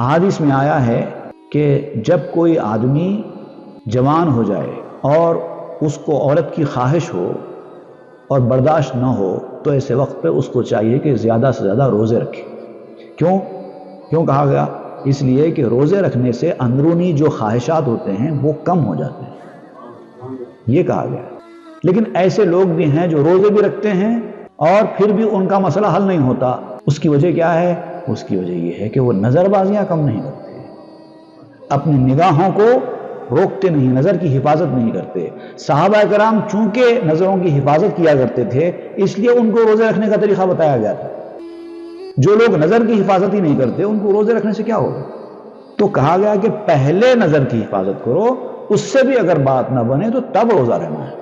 احادیث میں آیا ہے کہ جب کوئی آدمی جوان ہو جائے اور اس کو عورت کی خواہش ہو اور برداشت نہ ہو تو ایسے وقت پہ اس کو چاہیے کہ زیادہ سے زیادہ روزے رکھے۔ کیوں کہا گیا؟ اس لیے کہ روزے رکھنے سے اندرونی جو خواہشات ہوتے ہیں وہ کم ہو جاتے ہیں، یہ کہا گیا۔ لیکن ایسے لوگ بھی ہیں جو روزے بھی رکھتے ہیں اور پھر بھی ان کا مسئلہ حل نہیں ہوتا۔ اس کی وجہ کیا ہے؟ اس کی وجہ یہ ہے کہ وہ نظر بازیاں کم نہیں کرتے، اپنی نگاہوں کو روکتے نہیں، نظر کی حفاظت نہیں کرتے۔ صحابہ کرام چونکہ نظروں کی حفاظت کیا کرتے تھے اس لیے ان کو روزے رکھنے کا طریقہ بتایا گیا تھا۔ جو لوگ نظر کی حفاظت ہی نہیں کرتے ان کو روزے رکھنے سے کیا ہوگا؟ تو کہا گیا کہ پہلے نظر کی حفاظت کرو، اس سے بھی اگر بات نہ بنے تو تب روزہ رہنا ہے۔